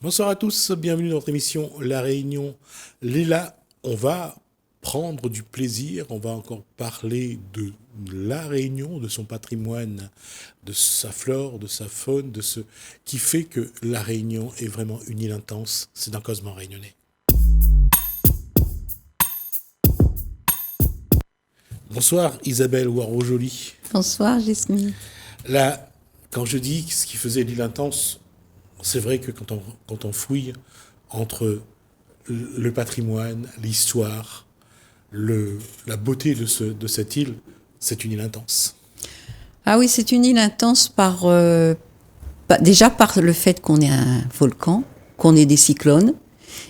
Bonsoir à tous, bienvenue dans notre émission La Réunion. Léla, on va prendre du plaisir, on va encore parler de La Réunion, de son patrimoine, de sa flore, de sa faune, de ce qui fait que La Réunion est vraiment une île intense. C'est dans Cosmo Réunionnais. Bonsoir Isabelle Waro-Joly. Bonsoir Gismi. Là, quand je dis ce qui faisait l'île intense, c'est vrai que quand on fouille entre le patrimoine, l'histoire, la beauté de cette île, c'est une île intense. Ah oui, c'est une île intense déjà par le fait qu'on est un volcan, qu'on ait des cyclones,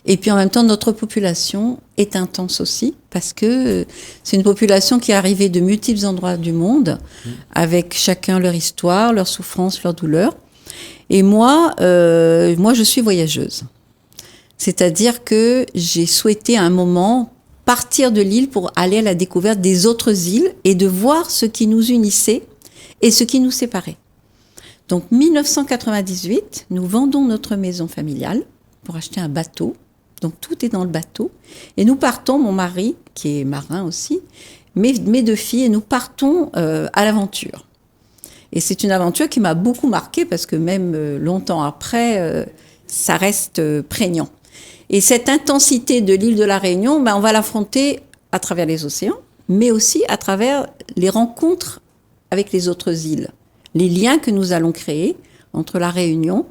et puis en même temps notre population est intense aussi, parce que c'est une population qui est arrivée de multiples endroits du monde, avec chacun leur histoire, leurs souffrances, leurs douleurs. Et moi, je suis voyageuse. C'est-à-dire que j'ai souhaité à un moment partir de l'île pour aller à la découverte des autres îles et de voir ce qui nous unissait et ce qui nous séparait. Donc 1998, nous vendons notre maison familiale pour acheter un bateau. Donc tout est dans le bateau. Et nous partons, mon mari, qui est marin aussi, mes deux filles, et nous partons à l'aventure. Et c'est une aventure qui m'a beaucoup marquée parce que même longtemps après, ça reste prégnant. Et cette intensité de l'île de la Réunion, on va l'affronter à travers les océans, mais aussi à travers les rencontres avec les autres îles. Les liens que nous allons créer entre la Réunion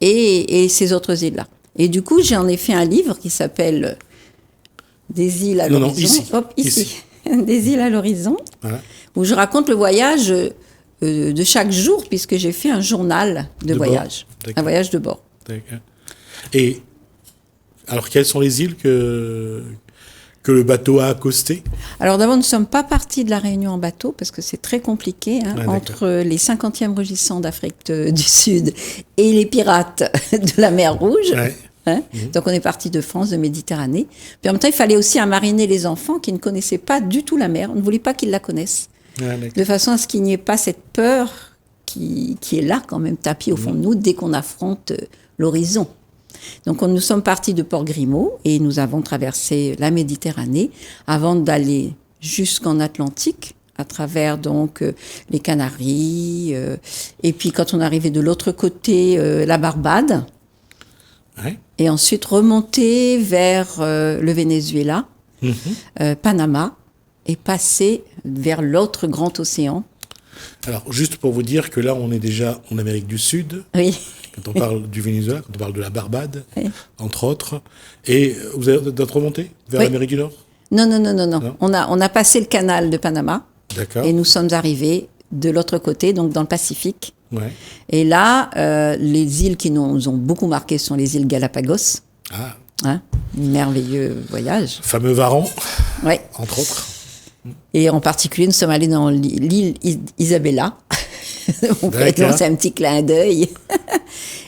et ces autres îles-là. Et du coup, j'en ai fait un livre qui s'appelle Des îles à l'horizon. Non, ici. Hop, ici. Des îles à l'horizon, Voilà. où je raconte le voyage de chaque jour, puisque j'ai fait un journal de voyage. Un voyage de bord. D'accord. Et alors, quelles sont les îles que le bateau a accostées? Alors d'abord, nous ne sommes pas partis de la Réunion en bateau, parce que c'est très compliqué, entre les 50e rugissants d'Afrique du Sud et les pirates de la mer Rouge. Ouais. Donc on est parti de France, de Méditerranée. Puis en même temps, il fallait aussi mariner les enfants qui ne connaissaient pas du tout la mer. On ne voulait pas qu'ils la connaissent. De façon à ce qu'il n'y ait pas cette peur qui est là quand même, tapie au fond de nous, dès qu'on affronte l'horizon. Donc nous sommes partis de Port-Grimaud et nous avons traversé la Méditerranée avant d'aller jusqu'en Atlantique, à travers donc les Canaries, et puis quand on arrivait de l'autre côté, la Barbade, et ensuite remonter vers le Venezuela, Panama, et passer vers l'autre grand océan. Alors, juste pour vous dire que là, on est déjà en Amérique du Sud. Oui. Quand on parle du Venezuela, quand on parle de la Barbade, entre autres. Et vous avez d'autres remontées vers l'Amérique du Nord? Non. On a passé le canal de Panama. D'accord. Et nous sommes arrivés de l'autre côté, donc dans le Pacifique. Ouais. Et là, les îles qui nous ont beaucoup marquées sont les îles Galapagos. Ah. Merveilleux voyage. Fameux Varan, ouais. Entre autres. Et en particulier, nous sommes allés dans l'île Isabella. On peut lancer un petit clin d'œil.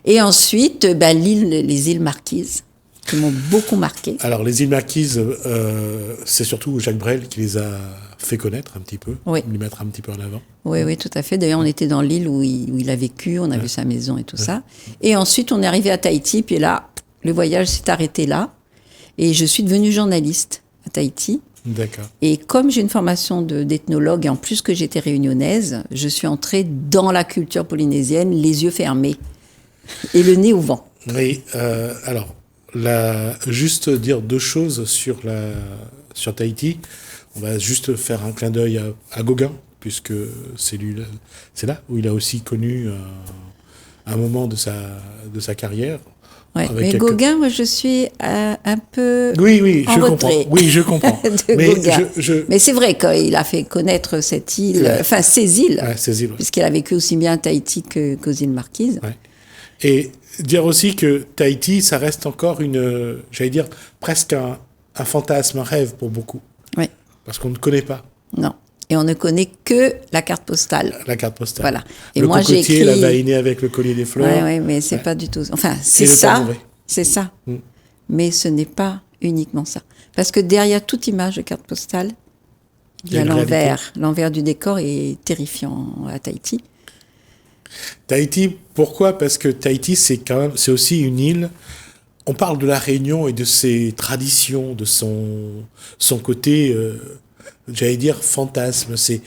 Et ensuite, les îles Marquises, qui m'ont beaucoup marqué. Alors, les îles Marquises, c'est surtout Jacques Brel qui les a fait connaître un petit peu, les mettre un petit peu en avant. Oui, tout à fait. D'ailleurs, on était dans l'île où il a vécu, on a vu sa maison et tout ça. Et ensuite, on est arrivé à Tahiti, puis là, le voyage s'est arrêté là. Et je suis devenue journaliste à Tahiti. D'accord. Et comme j'ai une formation d'ethnologue, et en plus que j'étais réunionnaise, je suis entrée dans la culture polynésienne, les yeux fermés et le nez au vent. Oui, alors, juste dire deux choses sur Tahiti. On va juste faire un clin d'œil à Gauguin, puisque c'est là où il a aussi connu un moment de sa carrière. Ouais, mais Gauguin, moi, je suis un peu oui, en retrait. Oui, je comprends. Mais c'est vrai qu'il a fait connaître cette île, ces îles, puisqu'il a vécu aussi bien à Tahiti qu'aux îles Marquises. Ouais. Et dire aussi que Tahiti, ça reste encore presque un fantasme, un rêve pour beaucoup. Oui. Parce qu'on ne connaît pas. Non. Et on ne connaît que la carte postale. La carte postale. Voilà. Et le moi, j'ai écrit... la vainée avec le collier des fleurs. Oui, mais c'est pas du tout... Enfin, c'est ça. C'est ça. Mais ce n'est pas uniquement ça. Parce que derrière toute image de carte postale, il y a l'envers. L'envers du décor est terrifiant à Tahiti. Tahiti, pourquoi? Parce que Tahiti, c'est aussi une île. On parle de la Réunion et de ses traditions, de son côté, j'allais dire, fantasme, ses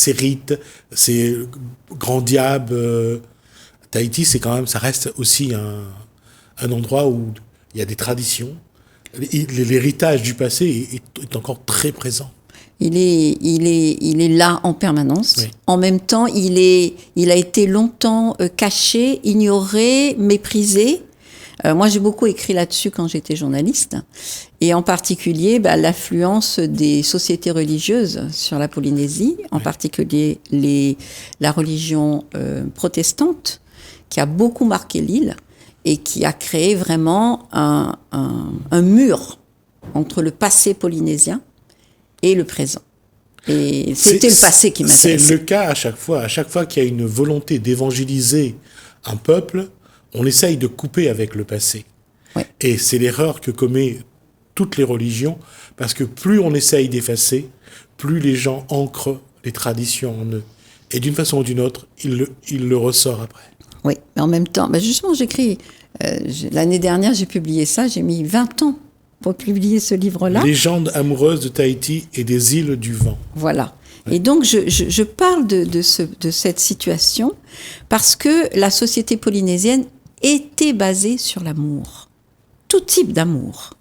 rites, ses grands diables. Tahiti, ça reste aussi un endroit où il y a des traditions. L'héritage du passé est encore très présent. Il est là en permanence. Oui. En même temps, il a été longtemps caché, ignoré, méprisé. Moi, j'ai beaucoup écrit là-dessus quand j'étais journaliste. Et en particulier, l'affluence des sociétés religieuses sur la Polynésie, en particulier la religion protestante, qui a beaucoup marqué l'île et qui a créé vraiment un mur entre le passé polynésien et le présent. Et c'était le passé qui m'intéressait. C'est le cas à chaque fois. À chaque fois qu'il y a une volonté d'évangéliser un peuple, on essaye de couper avec le passé. Ouais. Et c'est l'erreur que commet toutes les religions, parce que plus on essaye d'effacer, plus les gens ancrent les traditions en eux. Et d'une façon ou d'une autre, il le ressort après. Oui, mais en même temps, justement, j'écris. L'année dernière, j'ai publié ça, j'ai mis 20 ans pour publier ce livre-là. Légende amoureuse de Tahiti et des îles du vent. Voilà. Ouais. Et donc, je parle de cette situation parce que la société polynésienne était basée sur l'amour. Tout type d'amour.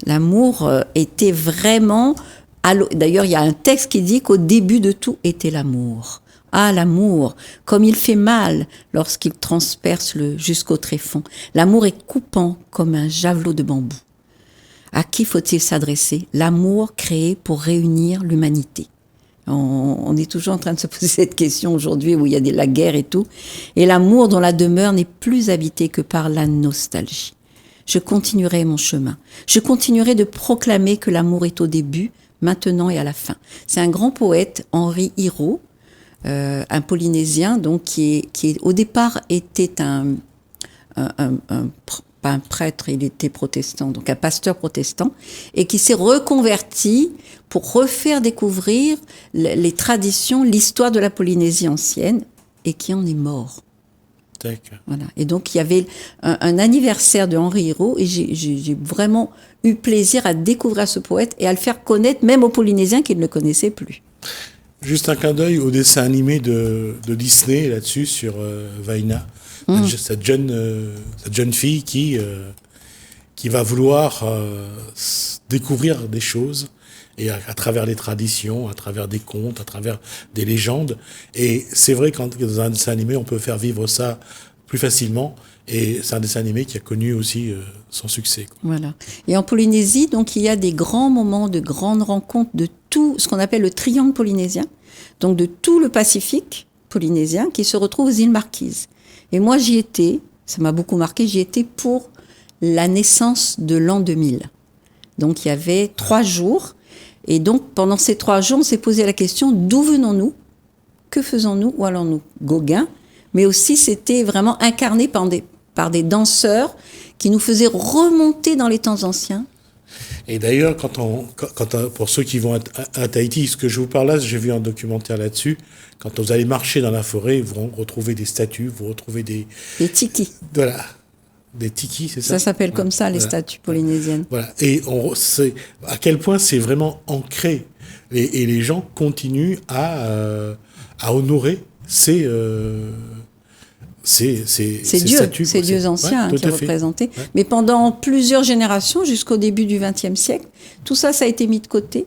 L'amour était vraiment... D'ailleurs, il y a un texte qui dit qu'au début de tout était l'amour. Ah, l'amour, comme il fait mal lorsqu'il transperce jusqu'au tréfonds. L'amour est coupant comme un javelot de bambou. À qui faut-il s'adresser? L'amour créé pour réunir l'humanité. On est toujours en train de se poser cette question aujourd'hui où il y a la guerre et tout. Et l'amour dont la demeure n'est plus habitée que par la nostalgie. Je continuerai mon chemin. Je continuerai de proclamer que l'amour est au début, maintenant et à la fin. C'est un grand poète, Henri Hirault, un Polynésien, donc qui au départ était pas un prêtre, il était protestant, donc un pasteur protestant, et qui s'est reconverti pour refaire découvrir les traditions, l'histoire de la Polynésie ancienne, et qui en est mort. D'accord. Voilà. Et donc il y avait un anniversaire de Henri Hirault, et j'ai vraiment eu plaisir à découvrir ce poète et à le faire connaître même aux Polynésiens qui ne le connaissaient plus. Juste un clin d'œil au dessin animé de Disney là-dessus sur Vaina, cette jeune fille qui va vouloir découvrir des choses et à travers les traditions, à travers des contes, à travers des légendes. Et c'est vrai quand dans un dessin animé on peut faire vivre ça plus facilement. Et c'est un dessin animé qui a connu aussi son succès. Voilà. Et en Polynésie, donc, il y a des grands moments de grandes rencontres de tout ce qu'on appelle le triangle polynésien, donc de tout le Pacifique polynésien qui se retrouve aux îles Marquises. Et moi, j'y étais, ça m'a beaucoup marqué, j'y étais pour la naissance de l'an 2000. Donc, il y avait 3 jours. Et donc, pendant ces 3 jours, on s'est posé la question, d'où venons-nous? Que faisons-nous? Où allons-nous? Gauguin. Mais aussi, c'était vraiment incarné par des danseurs qui nous faisaient remonter dans les temps anciens. Et d'ailleurs, pour ceux qui vont à Tahiti, ce que je vous parle là, j'ai vu un documentaire là-dessus, quand vous allez marcher dans la forêt, vous retrouvez des statues, vous retrouvez des tikis. Voilà, des tikis, c'est ça? Ça s'appelle comme ça, les statues polynésiennes. Voilà, et c'est à quel point c'est vraiment ancré. Et les gens continuent à honorer ces dieux anciens qui représentaient. Ouais. Mais pendant plusieurs générations, jusqu'au début du XXe siècle, tout ça, ça a été mis de côté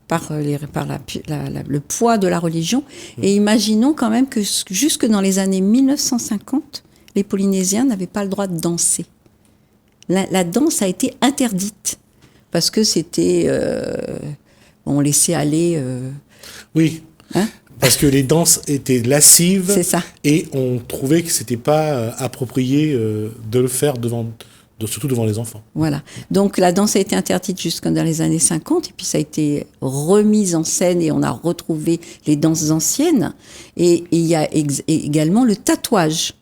par le poids de la religion. Et imaginons quand même que jusque dans les années 1950, les Polynésiens n'avaient pas le droit de danser. La danse a été interdite parce que c'était... on laissait aller... Oui. Hein? Parce que les danses étaient lascives. C'est ça. Et on trouvait que c'était pas approprié de le faire surtout devant les enfants. Voilà. Donc la danse a été interdite jusque dans les années 50 et puis ça a été remis en scène et on a retrouvé les danses anciennes. Et il y a également le tatouage.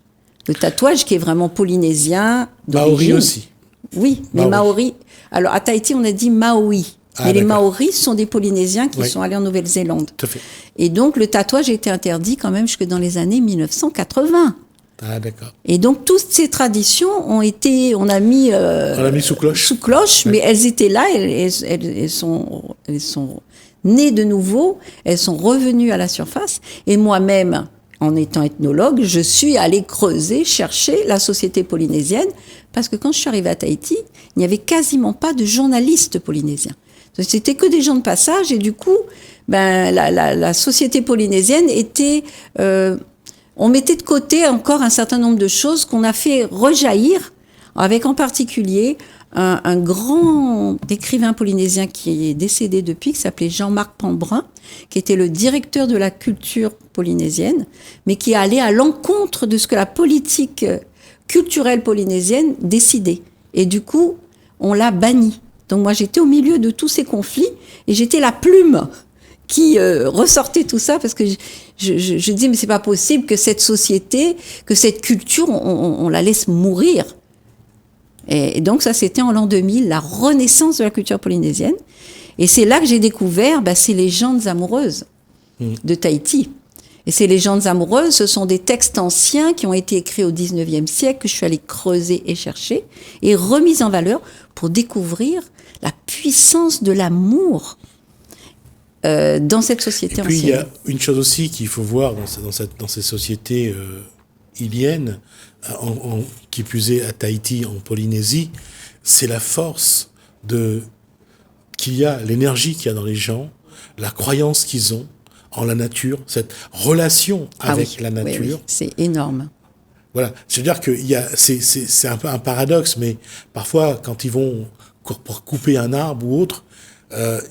Le tatouage qui est vraiment polynésien. Maori aussi. Oui, mais Maori. Alors à Tahiti, on a dit Maui. Mais les d'accord. Maoris sont des Polynésiens qui Oui. sont allés en Nouvelle-Zélande. Tout à fait. Et donc, le tatouage a été interdit quand même jusque dans les années 1980. Ah, d'accord. Et donc, toutes ces traditions on a mis... On l'a mis sous cloche. Sous cloche, Ouais. mais elles étaient là, elles sont nées de nouveau, elles sont revenues à la surface. Et moi-même, en étant ethnologue, je suis allée creuser, chercher la société polynésienne, parce que quand je suis arrivée à Tahiti, il n'y avait quasiment pas de journalistes polynésiens. C'était que des gens de passage, et du coup, la société polynésienne était... on mettait de côté encore un certain nombre de choses qu'on a fait rejaillir, avec en particulier un grand écrivain polynésien qui est décédé depuis, qui s'appelait Jean-Marc Pambrun, qui était le directeur de la culture polynésienne, mais qui allait à l'encontre de ce que la politique culturelle polynésienne décidait. Et du coup, on l'a banni. Donc moi, j'étais au milieu de tous ces conflits, et j'étais la plume qui ressortait tout ça, parce que je disais, mais c'est pas possible que cette société, que cette culture, on la laisse mourir. Et donc ça, c'était en l'an 2000, la renaissance de la culture polynésienne. Et c'est là que j'ai découvert ces légendes amoureuses de Tahiti. Et ces légendes amoureuses, ce sont des textes anciens qui ont été écrits au 19e siècle, que je suis allée creuser et chercher, et remises en valeur pour découvrir la puissance de l'amour dans cette société Et puis, ancienne. il y a une chose aussi qu'il faut voir dans ces sociétés iliennes, qui plus est à Tahiti, en Polynésie, c'est la force qu'il y a, l'énergie qu'il y a dans les gens, la croyance qu'ils ont en la nature, cette relation avec la nature. Oui, c'est énorme. Voilà, c'est-à-dire que c'est un peu un paradoxe, mais parfois, quand ils vont pour couper un arbre ou autre,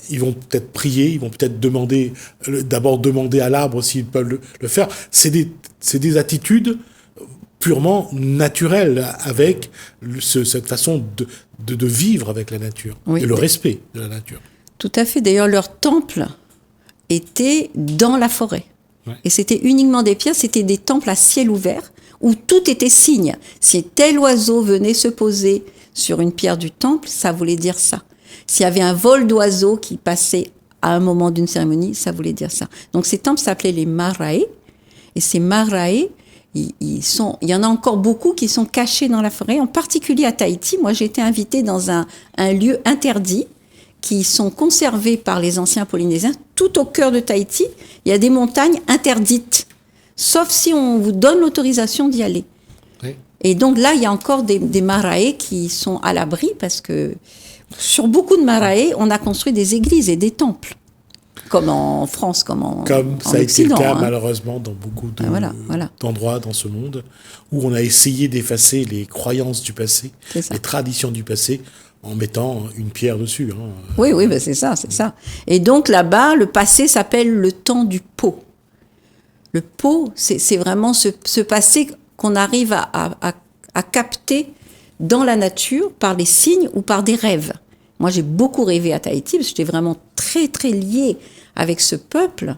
ils vont peut-être prier, ils vont peut-être d'abord demander à l'arbre s'ils peuvent le faire. C'est des attitudes purement naturelles avec cette façon de vivre avec la nature, Oui, et le respect de la nature. Tout à fait. D'ailleurs, leur temple était dans la forêt. Ouais. Et c'était uniquement des pierres, c'était des temples à ciel ouvert, où tout était signe. Si tel oiseau venait se poser sur une pierre du temple, ça voulait dire ça. S'il y avait un vol d'oiseaux qui passait à un moment d'une cérémonie, ça voulait dire ça. Donc ces temples s'appelaient les marae. Et ces marae, il y en a encore beaucoup qui sont cachés dans la forêt, en particulier à Tahiti. Moi, j'ai été invitée dans un lieu interdit, qui sont conservés par les anciens Polynésiens. Tout au cœur de Tahiti, il y a des montagnes interdites, sauf si on vous donne l'autorisation d'y aller. Oui. Et donc là, il y a encore des marae qui sont à l'abri, parce que sur beaucoup de marae, on a construit des églises et des temples, comme en France, comme en ça a été le Occident, cas, hein. malheureusement, dans beaucoup d'endroits dans ce monde, où on a essayé d'effacer les croyances du passé, les traditions du passé, en mettant une pierre dessus. Hein. Oui, c'est ça. Et donc là-bas, le passé s'appelle le temps du pot. Le pot, c'est vraiment ce passé qu'on arrive à capter dans la nature par les signes ou par des rêves. Moi, j'ai beaucoup rêvé à Tahiti, parce que j'étais vraiment très, très liée avec ce peuple.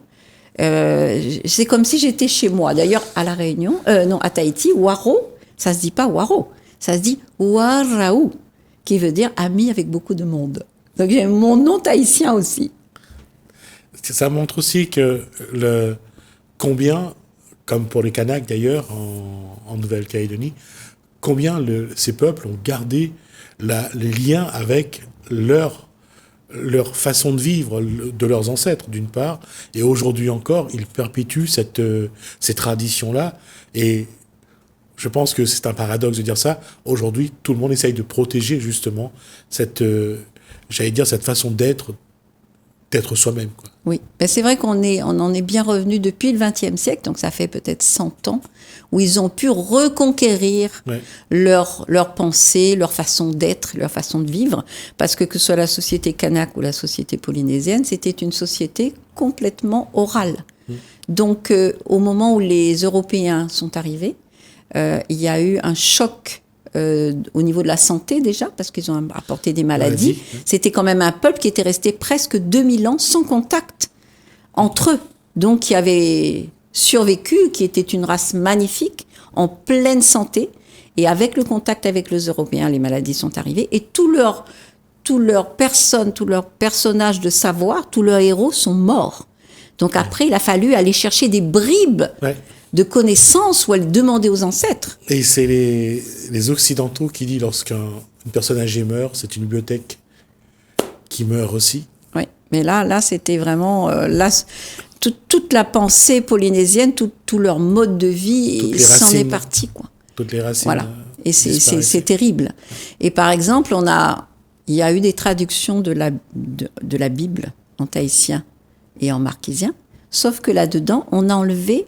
C'est comme si j'étais chez moi. D'ailleurs, à La Réunion, à Tahiti, Waro, ça se dit pas Waro, ça se dit Warao, qui veut dire ami avec beaucoup de monde. Donc j'ai mon nom tahitien aussi. Ça montre aussi que combien, comme pour les Kanaks d'ailleurs, en Nouvelle-Calédonie, combien ces peuples ont gardé les liens avec leur façon de vivre de leurs ancêtres, d'une part, et aujourd'hui encore, ils perpétuent ces traditions-là, et je pense que c'est un paradoxe de dire ça. Aujourd'hui, tout le monde essaye de protéger justement cette façon d'être soi-même, quoi. Oui, c'est vrai qu'on en est bien revenu depuis le XXe siècle, donc ça fait peut-être 100 ans, où ils ont pu reconquérir leur pensée, leur façon d'être, leur façon de vivre, parce que ce soit la société kanak ou la société polynésienne, c'était une société complètement orale. Donc, au moment où les Européens sont arrivés, il y a eu un choc au niveau de la santé déjà, parce qu'ils ont apporté des maladies. C'était quand même un peuple qui était resté presque 2000 ans sans contact entre eux. Donc, qui avait survécu, qui était une race magnifique, en pleine santé. Et avec le contact avec les Européens, les maladies sont arrivées. Et tout leur tous leurs personnes, tous leurs personnages de savoir, tous leurs héros sont morts. Donc après, il a fallu aller chercher des bribes de connaissances ou aller demander aux ancêtres. Et c'est les Occidentaux qui disent lorsqu'une personne âgée meurt, c'est une bibliothèque qui meurt aussi. Oui, mais là c'était vraiment... toute la pensée polynésienne, tout leur mode de vie, s'en est parti, quoi. Toutes les racines. Voilà. Et c'est terrible. Et par exemple, il y a eu des traductions de la Bible en tahitien et en marquisien, sauf que là-dedans, on a enlevé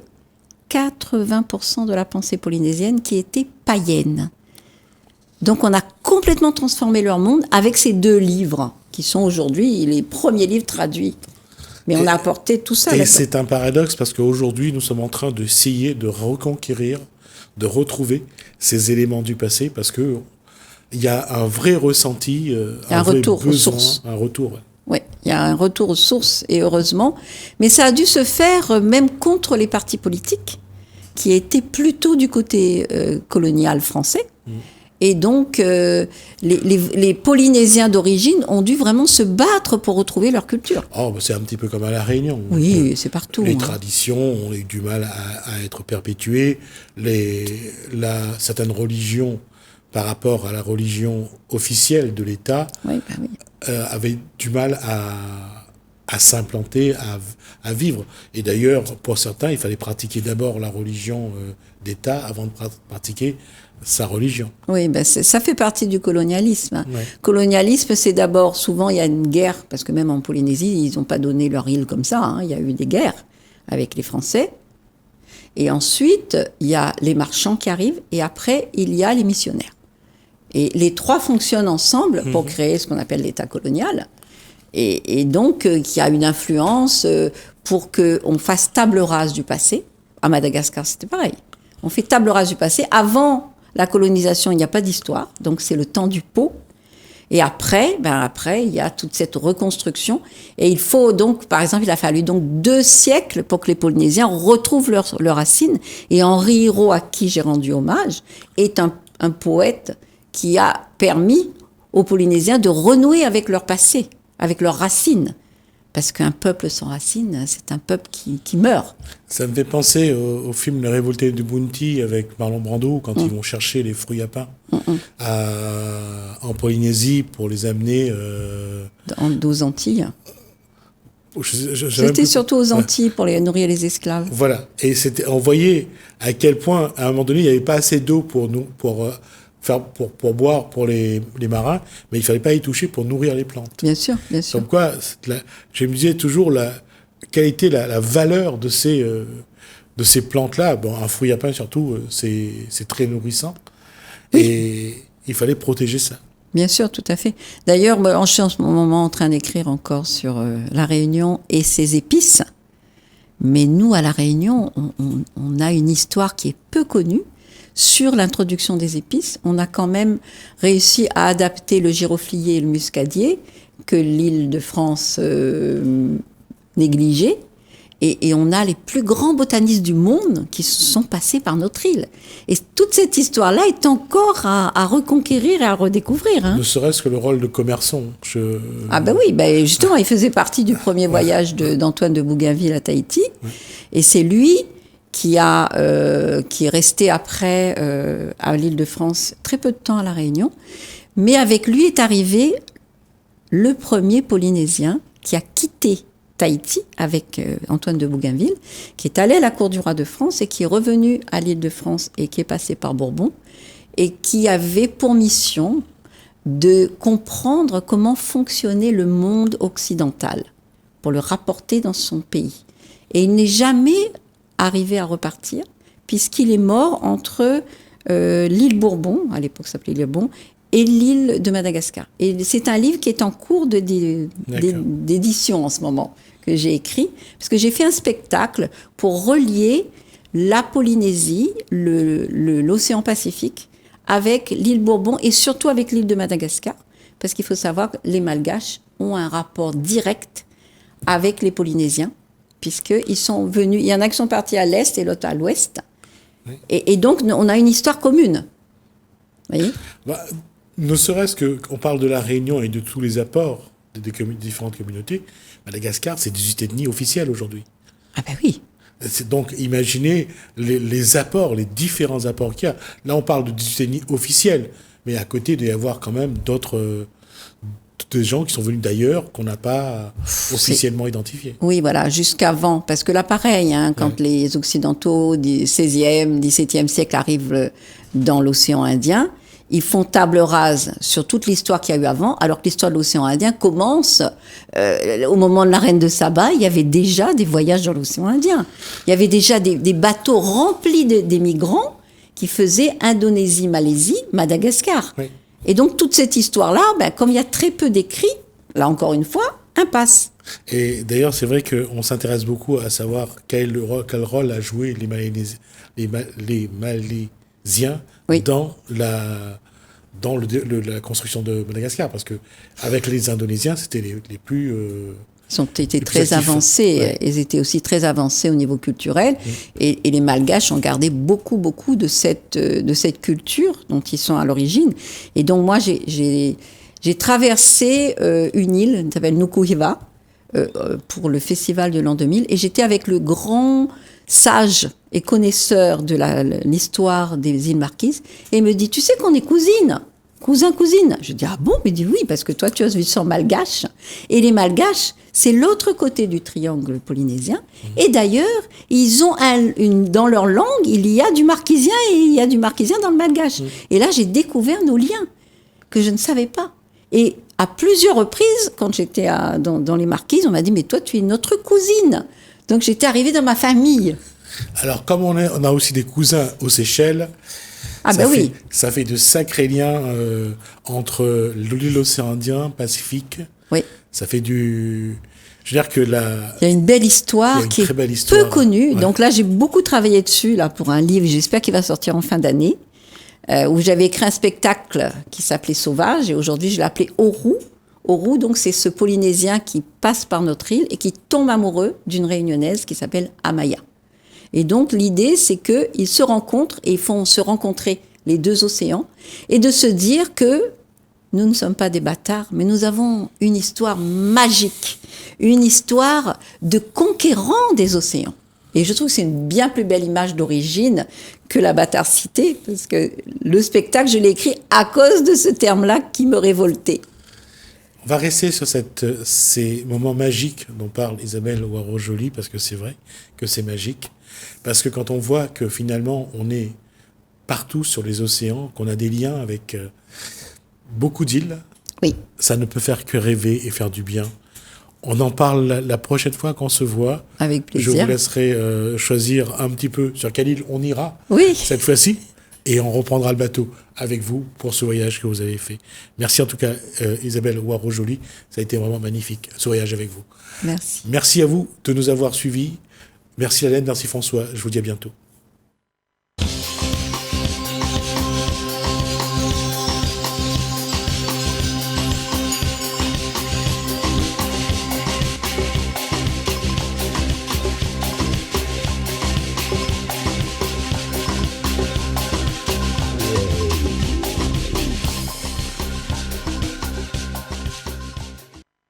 80% de la pensée polynésienne qui était païenne. Donc on a complètement transformé leur monde avec ces 2 livres, qui sont aujourd'hui les premiers livres traduits. Mais on a apporté tout ça. Et c'est un paradoxe parce qu'aujourd'hui, nous sommes en train d'essayer de reconquérir, de retrouver ces éléments du passé parce que il y a un vrai ressenti, un retour aux sources. Un retour. Oui, il y a un retour aux sources et heureusement. Mais ça a dû se faire même contre les partis politiques qui étaient plutôt du côté colonial français. Et donc, les Polynésiens d'origine ont dû vraiment se battre pour retrouver leur culture. Oh, bah c'est un petit peu comme à La Réunion. Oui, c'est partout. Les traditions ont eu du mal à être perpétuées. Certaines religions, par rapport à la religion officielle de l'État, avaient du mal à s'implanter, à vivre. Et d'ailleurs, pour certains, il fallait pratiquer d'abord la religion d'État avant de pratiquer sa religion. Oui, ça fait partie du colonialisme. Colonialisme, c'est d'abord, souvent, il y a une guerre, parce que même en Polynésie, ils n'ont pas donné leur île comme ça, il y a eu des guerres avec les Français. Et ensuite, il y a les marchands qui arrivent, et après, il y a les missionnaires. Et les 3 fonctionnent ensemble pour créer ce qu'on appelle l'État colonial. Et donc, qui a une influence pour qu'on fasse table rase du passé. À Madagascar, c'était pareil. On fait table rase du passé. Avant la colonisation, il n'y a pas d'histoire. Donc, c'est le temps du pot. Et après, il y a toute cette reconstruction. Et il faut donc, par exemple, il a fallu donc 2 siècles pour que les Polynésiens retrouvent leurs racines. Et Henri Hirault, à qui j'ai rendu hommage, est un poète qui a permis aux Polynésiens de renouer avec leur passé, avec leurs racines. Parce qu'un peuple sans racines, c'est un peuple qui meurt. Ça me fait penser au film Les Révoltés du Bounty avec Marlon Brando, quand ils vont chercher les fruits à pain en Polynésie pour les amener... aux Antilles. C'était surtout aux Antilles pour les nourrir les esclaves. Voilà. Et on voyait à quel point, à un moment donné, il n'y avait pas assez d'eau pour boire pour les marins, mais il fallait pas y toucher pour nourrir les plantes. Bien sûr, bien sûr. Comme quoi, je me disais toujours quelle était la valeur de ces plantes-là. Bon, un fruit à pain surtout, c'est très nourrissant. Oui. Et il fallait protéger ça. Bien sûr, tout à fait. D'ailleurs, je suis en ce moment en train d'écrire encore sur la Réunion et ses épices. Mais nous, à la Réunion, on a une histoire qui est peu connue. Sur l'introduction des épices, on a quand même réussi à adapter le giroflier et le muscadier que l'île de France négligeait. Et on a les plus grands botanistes du monde qui sont passés par notre île. Et toute cette histoire-là est encore à reconquérir et à redécouvrir. Ne serait-ce que le rôle de commerçant. Ah ben oui, justement, il faisait partie du premier voyage d'Antoine de Bougainville à Tahiti. Ouais. Et c'est lui qui est resté après à l'île de France très peu de temps à La Réunion. Mais avec lui est arrivé le premier Polynésien qui a quitté Tahiti avec Antoine de Bougainville, qui est allé à la cour du roi de France et qui est revenu à l'île de France et qui est passé par Bourbon et qui avait pour mission de comprendre comment fonctionnait le monde occidental pour le rapporter dans son pays. Et il n'est jamais arrivé à repartir puisqu'il est mort entre l'île Bourbon, à l'époque ça s'appelait l'île Bourbon, et l'île de Madagascar. Et c'est un livre qui est en cours d'édition en ce moment, que j'ai écrit, parce que j'ai fait un spectacle pour relier la Polynésie, l'océan Pacifique, avec l'île Bourbon et surtout avec l'île de Madagascar, parce qu'il faut savoir que les Malgaches ont un rapport direct avec les Polynésiens, puisqu'ils sont venus, il y en a qui sont partis à l'est et l'autre à l'ouest, oui. Et donc on a une histoire commune. Vous voyez ? ne serait-ce qu'on parle de la Réunion et de tous les apports des différentes communautés, Madagascar, c'est 18 ethnies officielles aujourd'hui. Ah ben oui. Donc, imaginez les apports, les différents apports qu'il y a. Là, on parle de 18 ethnies officielles, mais à côté, il doit y avoir quand même d'autres des gens qui sont venus d'ailleurs, qu'on n'a pas officiellement identifiés. Oui, voilà, jusqu'avant. Parce que là, pareil, hein, quand les Occidentaux du XVIe, XVIIe siècle arrivent dans l'océan Indien, ils font table rase sur toute l'histoire qu'il y a eu avant, alors que l'histoire de l'océan Indien commence au moment de la reine de Saba. Il y avait déjà des voyages dans l'océan Indien. Il y avait déjà des bateaux remplis des migrants qui faisaient Indonésie, Malaisie, Madagascar. Oui. Et donc, toute cette histoire-là, comme il y a très peu d'écrits, là encore une fois, impasse. Et d'ailleurs, c'est vrai qu'on s'intéresse beaucoup à savoir quel rôle a joué les Malaisiens oui. dans la construction de Madagascar. Parce qu'avec les Indonésiens, c'était les plus... Ils ont été très avancés. Ouais. Ils étaient aussi très avancés au niveau culturel. Et les Malgaches ont gardé beaucoup de cette culture dont ils sont à l'origine. Et donc, moi, j'ai traversé une île qui s'appelle Nukuhiva pour le festival de l'an 2000. Et j'étais avec le grand sage et connaisseur de l'histoire des îles Marquises. Et il me dit, tu sais qu'on est cousines ? Cousin. Je dis, ah bon? Il dit oui, parce que toi, tu as vu sang malgache. Et les Malgaches, c'est l'autre côté du triangle polynésien. Et d'ailleurs, ils ont dans leur langue, il y a du marquisien et il y a du marquisien dans le malgache. Et là, j'ai découvert nos liens que je ne savais pas. Et à plusieurs reprises, quand j'étais dans les Marquises, on m'a dit, mais toi, tu es notre cousine. Donc, j'étais arrivée dans ma famille. Alors, comme on a aussi des cousins aux Seychelles, oui. Ça fait de sacrés liens entre l'océan Indien, Pacifique. Oui. Ça fait du... Je veux dire que il y a une belle histoire qui est peu connue. Ouais. Donc là, j'ai beaucoup travaillé dessus là, pour un livre, j'espère qu'il va sortir en fin d'année, où j'avais écrit un spectacle qui s'appelait Sauvage, et aujourd'hui, je l'ai appelé Oru. Oru, donc, c'est ce Polynésien qui passe par notre île et qui tombe amoureux d'une Réunionnaise qui s'appelle Amaya. Et donc, l'idée, c'est qu'ils se rencontrent et font se rencontrer les deux océans et de se dire que nous ne sommes pas des bâtards, mais nous avons une histoire magique, une histoire de conquérants des océans. Et je trouve que c'est une bien plus belle image d'origine que la bâtardcité, parce que le spectacle, je l'ai écrit à cause de ce terme-là qui me révoltait. On va rester sur ces moments magiques dont parle Isabelle Ouareau-Joly, parce que c'est vrai que c'est magique. Parce que quand on voit que finalement on est partout sur les océans, qu'on a des liens avec beaucoup d'îles, oui. Ça ne peut faire que rêver et faire du bien. On en parle la prochaine fois qu'on se voit. Avec plaisir. Je vous laisserai choisir un petit peu sur quelle île on ira cette fois-ci. Et on reprendra le bateau avec vous pour ce voyage que vous avez fait. Merci en tout cas, Isabelle Ouareau-Joly. Ça a été vraiment magnifique, ce voyage avec vous. Merci. Merci à vous de nous avoir suivis. Merci Hélène, merci François. Je vous dis à bientôt.